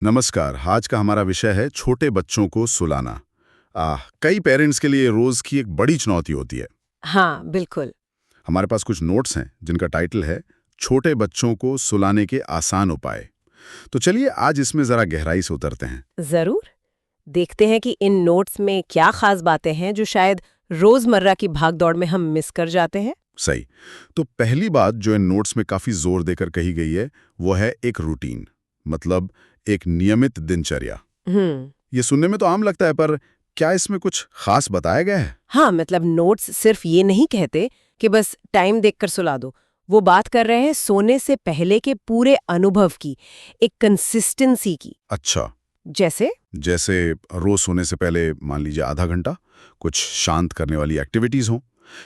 नमस्कार। आज का हमारा विषय है छोटे बच्चों को सुलाना। कई पेरेंट्स के लिए रोज की एक बड़ी चुनौती होती है। हाँ, बिल्कुल। हमारे पास कुछ नोट्स हैं जिनका टाइटल है छोटे बच्चों को सुलाने के आसान उपाय। तो चलिए आज इसमें जरा गहराई से उतरते हैं। जरूर। देखते हैं कि इन नोट्स में क्या खास बातें हैं जो शायद रोजमर्रा की भागदौड़ में हम मिस कर जाते हैं। सही। तो पहली बात जो इन नोट्स में काफी जोर देकर कही गई है वो है एक रूटीन, मतलब एक नियमित दिनचर्या। हम्म। ये सुनने में तो आम लगता है, पर क्या इसमें कुछ खास बताया गया है? हाँ, मतलब नोट्स सिर्फ ये नहीं कहते कि बस टाइम देखकर सुला दो। वो बात कर रहे हैं सोने से पहले के पूरे अनुभव की, एक कंसिस्टेंसी की। अच्छा। जैसे जैसे रोज सोने से पहले मान लीजिए आधा घंटा कुछ शांत करने वाली एक्टिविटीज हों,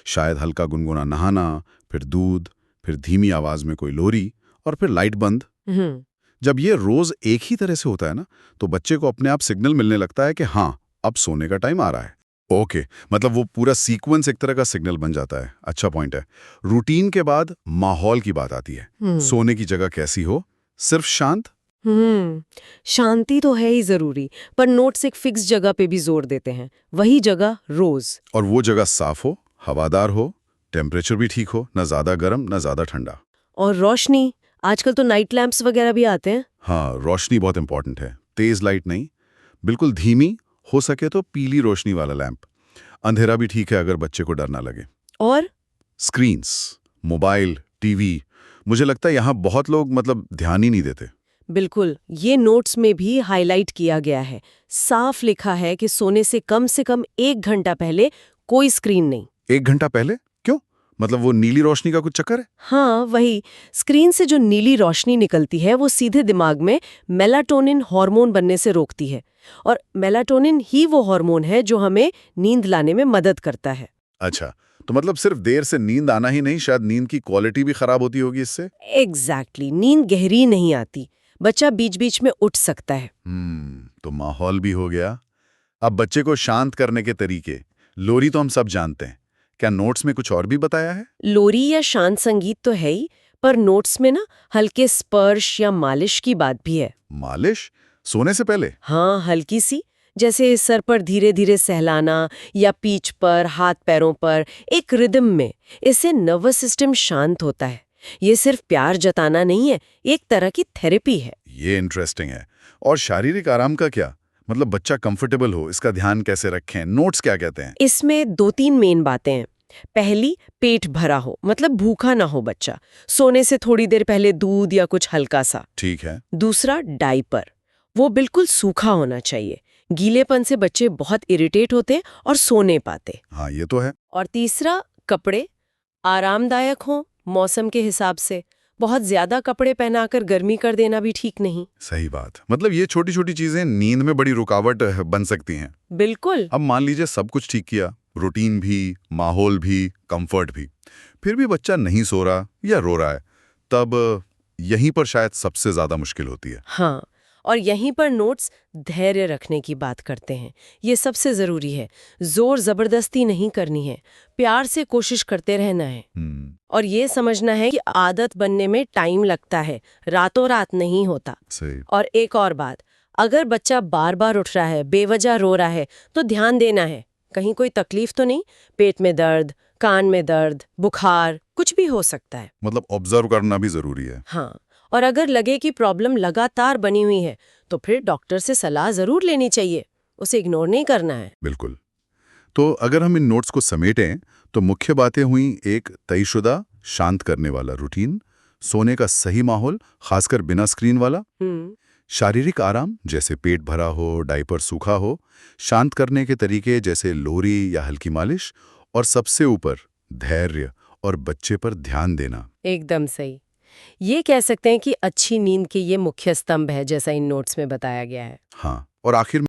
शायद हल्का गुनगुना नहाना, फिर दूध, फिर धीमी आवाज में कोई लोरी और फिर लाइट बंद। हम्म। जब ये रोज एक ही तरह से होता है ना, तो बच्चे को अपने आप सिग्नल मिलने लगता है कि हाँ, अब सोने का टाइम आ रहा है। ओके, मतलब वो पूरा सीक्वेंस एक तरह का सिग्नल बन जाता है। अच्छा पॉइंट है। रूटीन के बाद माहौल की बात आती है। हम्म। सोने की जगह कैसी हो? सिर्फ शांत? हम्म। शांति तो है ही जरूरी, पर नोट्स एक फिक्स जगह पे भी जोर देते हैं। वही जगह रोज। और वो जगह साफ हो, हवादार हो, टेम्परेचर भी ठीक हो, न ज्यादा गर्म न ज्यादा ठंडा। और रोशनी, आजकल तो नाइट लैंप्स वगैरह भी आते हैं। हाँ, रोशनी बहुत इंपॉर्टेंट है। तेज लाइट नहीं, बिल्कुल धीमी, हो सके तो पीली रोशनी वाला लैंप। अंधेरा भी ठीक है अगर बच्चे को डर ना लगे। और स्क्रीन्स, मोबाइल, टीवी, मुझे लगता है यहाँ बहुत लोग मतलब ध्यान ही नहीं देते। बिल्कुल, ये नोट्स में भी हाईलाइट किया गया है। साफ लिखा है कि सोने से कम 1 घंटा पहले कोई स्क्रीन नहीं। 1 घंटा पहले? क्यों? मतलब वो नीली रोशनी का कुछ चक्कर है? हाँ, वही। स्क्रीन से जो नीली रोशनी निकलती है वो सीधे दिमाग में मेलाटोनिन हार्मोन बनने से रोकती है। और मेलाटोनिन ही वो हार्मोन है जो हमें नींद लाने में मदद करता है। अच्छा, तो मतलब सिर्फ देर से नींद आना ही नहीं, शायद नींद की क्वालिटी भी खराब होती होगी इससे? एग्जैक्टली, नींद गहरी नहीं आती। बच्चा बीच बीच में उठ सकता है। तो माहौल भी हो गया। अब बच्चे को शांत करने के तरीके, लोरी तो हम सब जानते हैं। क्या नोट्स में कुछ और भी बताया है? लोरी या शांत संगीत तो है ही, पर नोट्स में ना हल्के स्पर्श या मालिश की बात भी है। मालिश? सोने से पहले? हाँ, हल्की सी, जैसे सर पर धीरे धीरे सहलाना या पीठ पर, हाथ पैरों पर, एक रिदम में। इससे नर्वस सिस्टम शांत होता है। ये सिर्फ प्यार जताना नहीं है, एक तरह की थेरेपी है। ये इंटरेस्टिंग है। और शारीरिक आराम का क्या? मतलब बच्चा कंफर्टेबल हो, इसका ध्यान कैसे रखें? नोट्स क्या कहते हैं? इसमें 2-3 मेन बातें हैं। पहली, पेट भरा हो, मतलब भूखा ना हो बच्चा। सोने से थोड़ी देर पहले दूध या कुछ हल्का सा। ठीक है। दूसरा, डायपर। वो बिल्कुल सूखा होना चाहिए। गीलेपन से बच्चे बहुत इरिटेट होते और सो नहीं पाते। हाँ, ये तो है। और तीसरा, कपड़े आरामदायक हों मौसम के हिसाब से। बहुत ज्यादा कपड़े पहनाकर गर्मी कर देना भी ठीक नहीं। सही बात। मतलब ये छोटी छोटी चीजें नींद में बड़ी रुकावट बन सकती हैं। बिल्कुल। अब मान लीजिए सब कुछ ठीक किया, रूटीन भी, माहौल भी, कंफर्ट भी, फिर भी बच्चा नहीं सो रहा या रो रहा है, तब यहीं पर शायद सबसे ज्यादा मुश्किल होती है। हाँ, और यहीं पर नोट्स धैर्य रखने की बात करते हैं। ये सबसे जरूरी है। जोर जबरदस्ती नहीं करनी है, प्यार से कोशिश करते रहना है। और ये समझना है कि आदत बनने में टाइम लगता है, रातों रात नहीं होता। सही। और एक और बात, अगर बच्चा बार बार उठ रहा है, बेवजह रो रहा है, तो ध्यान देना है। कहीं कोई तकलीफ तो नहीं? पेट में दर्द, कान में दर्द, बुखार, कुछ भी हो सकता है। मतलब ऑब्जर्व करना भी जरूरी है। हाँ, और अगर लगे कि प्रॉब्लम लगातार बनी हुई है, तो फिर डॉक्टर से सलाह जरूर लेनी चाहिए। उसे इग्नोर नहीं करना है। बिल्कुल। तो अगर हम इन नोट्स को समेटें, तो मुख्य बातें हुई, एक तयशुदा शांत करने वाला रूटीन, सोने का सही माहौल खासकर बिना स्क्रीन वाला, शारीरिक आराम जैसे पेट भरा हो, डायपर सूखा हो, शांत करने के तरीके जैसे लोरी या हल्की मालिश, और सबसे ऊपर धैर्य और बच्चे पर ध्यान देना। एकदम सही। ये कह सकते हैं कि अच्छी नींद के ये मुख्य स्तंभ है, जैसा इन नोट्स में बताया गया है। हाँ, और आखिर